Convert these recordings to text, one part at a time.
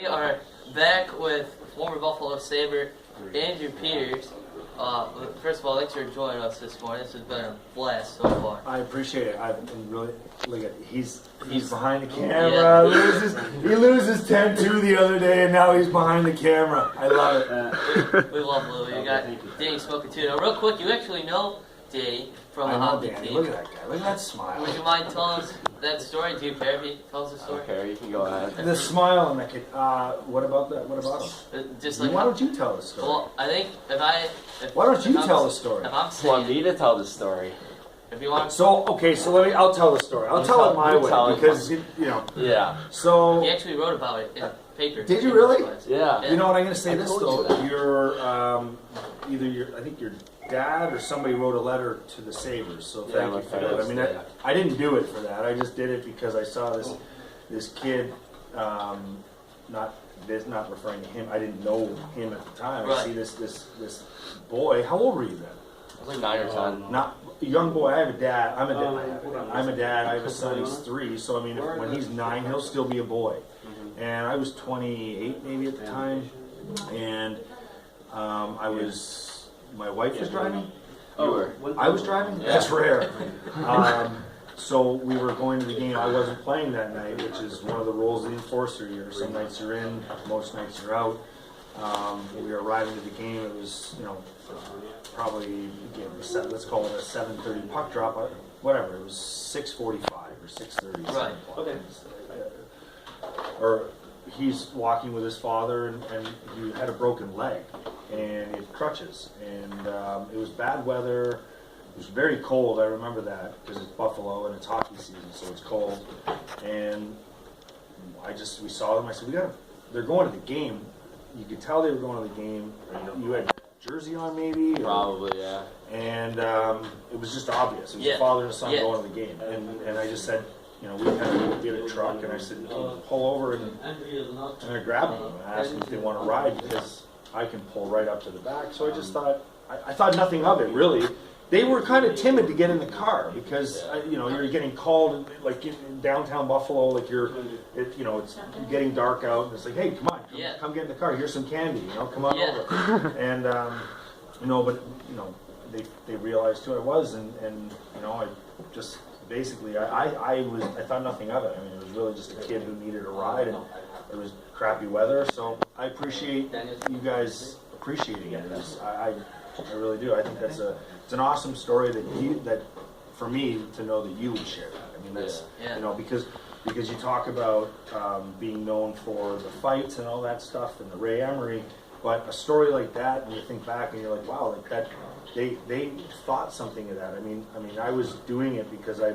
We are back with former Buffalo Sabre Andrew Peters. First of all, thanks for joining us this morning. This has been a blast so far. I appreciate it. I've been really look at he's behind the camera. Yeah. He loses 10-2 the other day, and now he's behind the camera. I love it. We love Louie. You got Danny smoking too. Now, real quick, you actually know Danny from the hockey team. Look at that guy. Look at that smile. Would you mind telling us that story? Do you care if he tells the story? Okay, you can go ahead. The smile on that kid. What about that? What about him? Just like why don't you tell the story? Well, I think why don't you tell the story? If I'm saying, want me to tell the story? If you want. So I'll tell the story. I'll tell it my way because you know. Yeah. So he actually wrote about it in paper. Did you really? Yeah. You know what I'm going to say this though. I think your dad or somebody wrote a letter to the Sabres. So thank you for that. I mean, I didn't do it for that. I just did it because I saw this kid. Not referring to him. I didn't know him at the time. Right. I see this boy. How old were you then? I was like 9 or 10. Not a young boy. I have a dad. I'm a dad. I have a son. He's 3. So I mean, when he's 9, he'll still be a boy. And I was 28 maybe at the time, and my wife was driving. I was driving. Yeah. That's rare. So we were going to the game. I wasn't playing that night, which is one of the roles of the enforcer here. Some nights you're in, most nights you're out. We were arriving to the game. It was, probably let's call it a 7:30 puck drop. Whatever. It was 6:45 or 6:30. Right. Okay. Or he's walking with his father, and he had a broken leg, and he had crutches, and it was bad weather. It was very cold. I remember that because it's Buffalo and it's hockey season, so it's cold. And we saw them. I said, they're going to the game. You could tell they were going to the game. You had a jersey on, maybe. Probably, yeah. And it was just obvious. It was a father and a son going to the game. And I just said, we kind of get a truck, and I said, pull over and I grabbed them and I asked them if they want to ride because I can pull right up to the back. So I just thought, I thought nothing of it really. They were kind of timid to get in the car because you're getting called like in downtown Buffalo, like it's getting dark out, and it's like, hey, come get in the car. Here's some candy, come on over. And but they realized who I was, and I just basically I thought nothing of it. I mean, it was really just a kid who needed a ride, and it was crappy weather. So I appreciate you guys appreciating it. I really do. I think it's an awesome story that for me to know that you would share that. I mean, that's because you talk about being known for the fights and all that stuff and the Ray Emery, but a story like that, and you think back and you're like, wow, like that. They thought something of that. I mean, I was doing it because I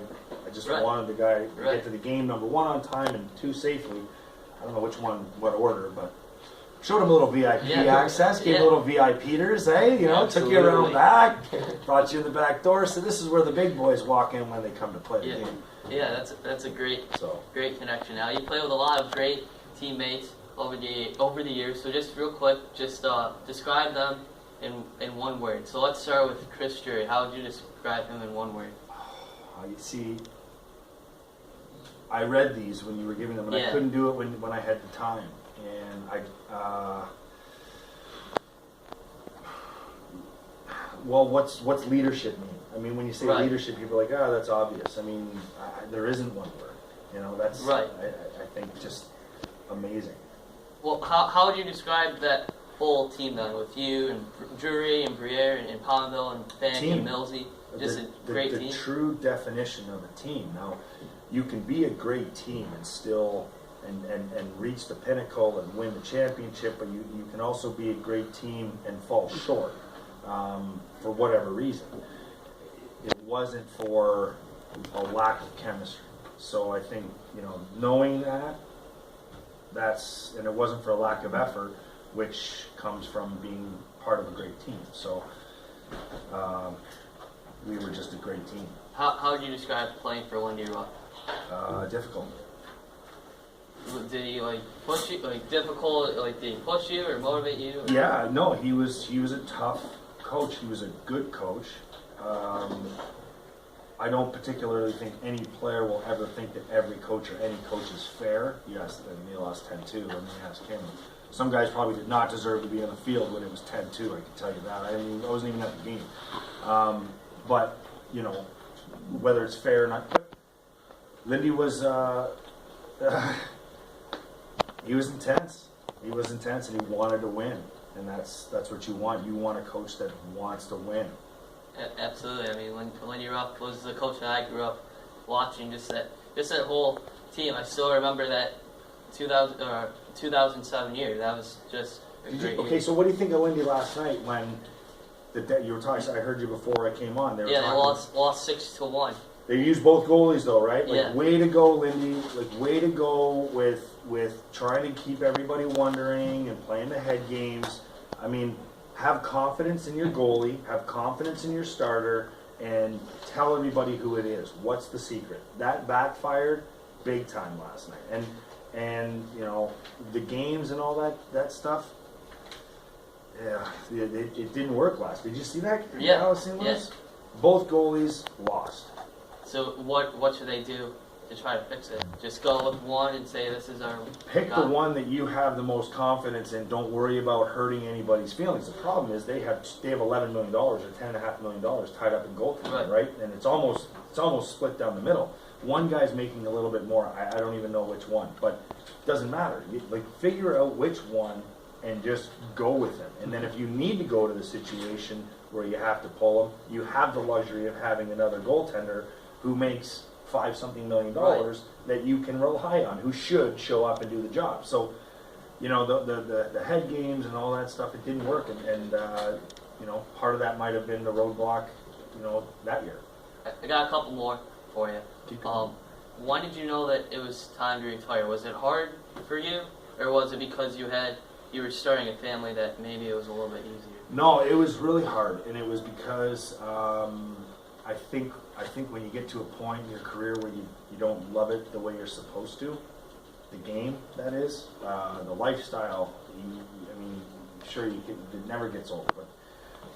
just wanted the guy to get to the game, number 1 on time and 2 safely. I don't know what order, but. Showed him a little VIP access, gave a little VIP Peters, took you around back, brought you in the back door. So this is where the big boys walk in when they come to play the game. Yeah, that's a great connection. Now you play with a lot of great teammates over the years. So just real quick, describe them in one word. So let's start with Chris Drury. How would you describe him in one word? You see, I read these when you were giving them, and I couldn't do it when I had the time. And what's leadership mean? I mean, when you say leadership, people are like, that's obvious. I mean, there isn't one word. That's I think just amazing. Well, how would you describe that whole team then, with you and Drury and Briere and Ponville and Fanny and Millsy? Just a great team. The true definition of a team. Now, you can be a great team and still. And reach the pinnacle and win the championship, but you can also be a great team and fall short for whatever reason. It wasn't for a lack of chemistry. So I think, knowing and it wasn't for a lack of effort, which comes from being part of a great team. So we were just a great team. How would you describe playing for Wendy Rock? Difficult. Did he push you, difficult? Did he push you or motivate you? Or? Yeah, no, he was a tough coach. He was a good coach. I don't particularly think any player will ever think that every coach or any coach is fair. Yes, and they lost 10-2. I mean, ask him. Some guys probably did not deserve to be on the field when it was 10-2. I can tell you that. I mean, I wasn't even at the game. But you know, whether it's fair or not, Lindy was he was intense. He was intense, and he wanted to win. And that's what you want. You want a coach that wants to win. Absolutely. I mean, when you're up, was the coach that I grew up watching. Just that whole team. I still remember that 2007 year. That was just a great year. Okay, so what do you think of Lindy last night when you were talking? I heard you before I came on. They lost 6-1. They used both goalies though, right? Like, yeah. Way to go, Lindy. Like, way to go with trying to keep everybody wondering and playing the head games. I mean, have confidence in your goalie, have confidence in your starter, and tell everybody who it is. What's the secret? That backfired big time last night. And you know, the games and all that stuff, yeah, it didn't work last. Did you see that? Yeah. Allison was? Both goalies lost. So what should they do to try to fix it? Just go with one and say this is our pick guy. The one that you have the most confidence in. Don't worry about hurting anybody's feelings. The problem is they have $11 million or $10.5 million tied up in goaltending, right? And it's almost split down the middle. One guy's making a little bit more. I don't even know which one, but it doesn't matter. Figure out which one and just go with him. And then if you need to go to the situation where you have to pull him, you have the luxury of having another goaltender who makes $5-something million that you can rely on, who should show up and do the job. So, you know, the head games and all that stuff, it didn't work, and you know, part of that might have been the roadblock, you know, that year. I got a couple more for you. When did you know that it was time to retire? Was it hard for you, or was it because you were starting a family that maybe it was a little bit easier? No, it was really hard, and it was because I think when you get to a point in your career where you don't love it the way you're supposed to, the game, that is, the lifestyle, I mean, sure, it never gets old,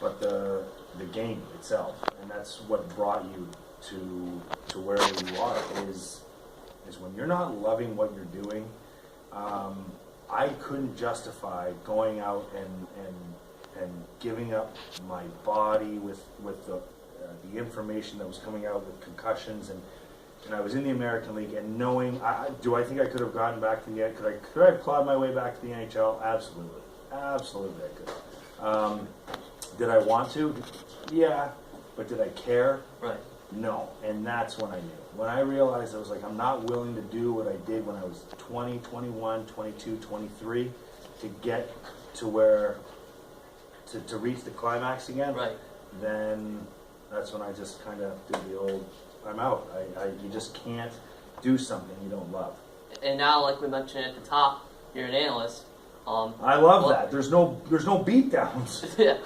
but the game itself, and that's what brought you to where you are, is when you're not loving what you're doing. I couldn't justify going out and giving up my body with the information that was coming out with concussions, and I was in the American League, and knowing, do I think I could have gotten back to the end? Could I have clawed my way back to the NHL? Absolutely I could. Did I want to? Yeah, but did I care? Right. No, and that's when I knew. When I realized I was like, I'm not willing to do what I did when I was 20, 21, 22, 23 to get to where, to reach the climax again, right. Then that's when I just kind of did the old, I'm out. You just can't do something you don't love. And now, like we mentioned at the top, you're an analyst. I love that. There's no beat downs. Yeah,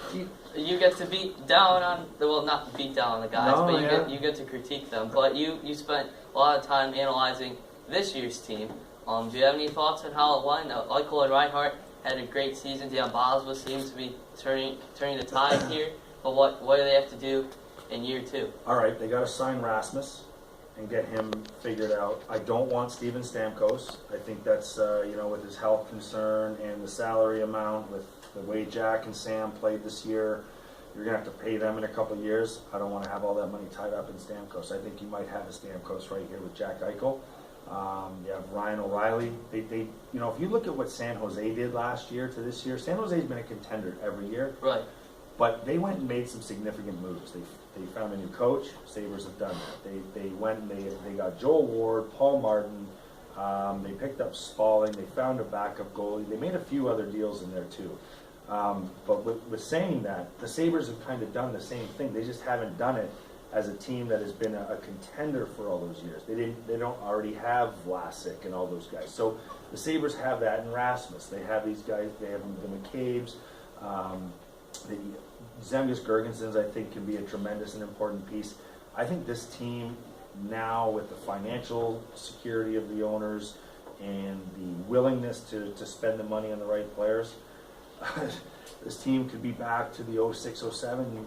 you get to beat down on not beat down on the guys, but you get to critique them. But you spent a lot of time analyzing this year's team. Do you have any thoughts on how it went? Eichel and Reinhart had a great season. Dion Boswell seems to be turning the tide here. But what do they have to do in year two? All right, they got to sign Rasmus and get him figured out. I don't want Steven Stamkos. I think that's, with his health concern and the salary amount, with the way Jack and Sam played this year, you're going to have to pay them in a couple of years. I don't want to have all that money tied up in Stamkos. I think you might have a Stamkos right here with Jack Eichel. You have Ryan O'Reilly. They if you look at what San Jose did last year to this year, San Jose's been a contender every year. Right. But they went and made some significant moves. They found a new coach. Sabres have done that. They went and they got Joel Ward, Paul Martin. They picked up Spalling. They found a backup goalie. They made a few other deals in there too. But with saying that, the Sabres have kind of done the same thing. They just haven't done it as a team that has been a contender for all those years. They don't already have Vlasic and all those guys. So the Sabres have that in Rasmus. They have these guys. They have the McCabe's. The Zemgus Girgensons, I think, can be a tremendous and important piece. I think this team now, with the financial security of the owners and the willingness to spend the money on the right players, this team could be back to the 06-07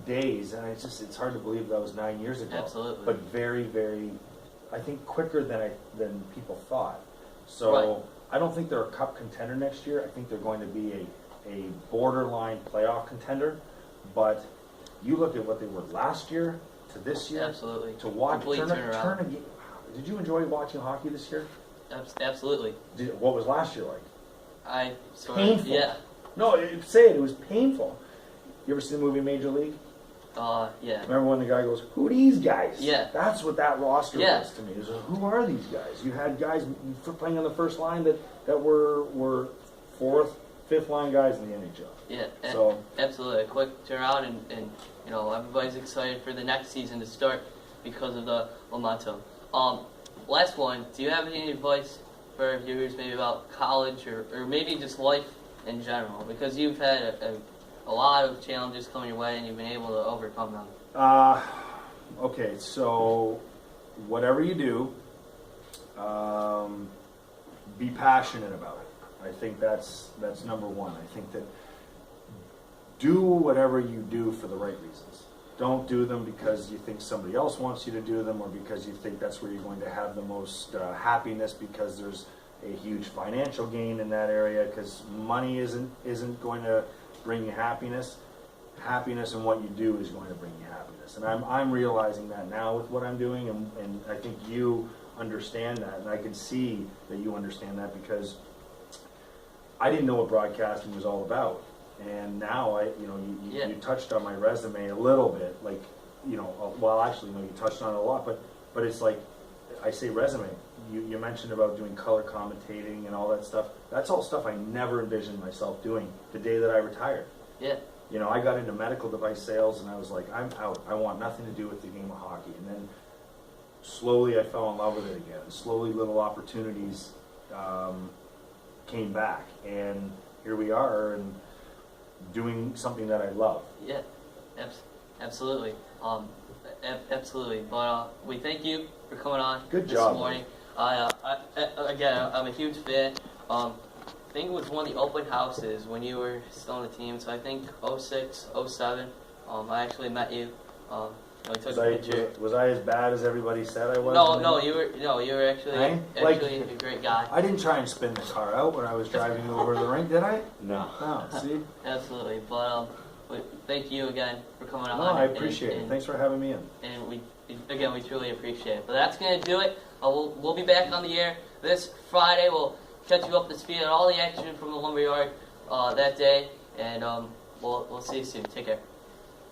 days, and it's hard to believe that was 9 years ago. Absolutely. But very, very, I think quicker than people thought. So Right. I don't think they're a cup contender next year. I think they're going to be a borderline playoff contender. But you look at what they were last year to this year. Absolutely. To watch Complete turnaround. turn a game. Did you enjoy watching hockey this year? Absolutely. What was last year like? I sort Painful. of, yeah. No, say it. It was painful. You ever seen the movie Major League? Yeah. Remember when the guy goes, "Who are these guys?" Yeah. That's what that roster Yeah. was to me. It was, who are these guys? You had guys playing on the first line that were fourth, fifth line guys in the NHL. Yeah. So Absolutely. A quick turnaround, and you know, everybody's excited for the next season to start because of the momentum. Last one. Do you have any advice for our viewers, maybe about college or maybe just life in general? Because you've had a lot of challenges coming your way, and you've been able to overcome them. Okay, so whatever you do, be passionate about it. I think that's number one. I think that do whatever you do for the right reasons. Don't do them because you think somebody else wants you to do them, or because you think that's where you're going to have the most happiness, because there's a huge financial gain in that area, because money isn't going to bring you happiness. Happiness in what you do is going to bring you happiness. And I'm realizing that now with what I'm doing, and I think you understand that, and I can see that you understand that, because I didn't know what broadcasting was all about. And now you touched on my resume a little bit, like, well, actually, no, you touched on it a lot, but it's like, I say resume. You mentioned about doing color commentating and all that stuff. That's all stuff I never envisioned myself doing the day that I retired. Yeah. I got into medical device sales, and I was like, I'm out. I want nothing to do with the game of hockey. And then slowly I fell in love with it again. Slowly little opportunities came back, and here we are, and doing something that I love. Yeah, absolutely. Absolutely. But we thank you for coming on Good this job, morning. Again, I'm a huge fan. I think it was one of the open houses when you were still on the team. So I think 06, 07. I actually met you. We took a picture. Was I as bad as everybody said I was? No, you were actually a great guy. I didn't try and spin the car out when I was driving over the rink, did I? No. No, see? Absolutely. But thank you again for coming on. No, I appreciate it. Thanks for having me in. And we truly appreciate it. But that's going to do it. We'll be back on the air this Friday. We'll catch you up to speed on all the action from the Lumberyard that day. And we'll see you soon. Take care.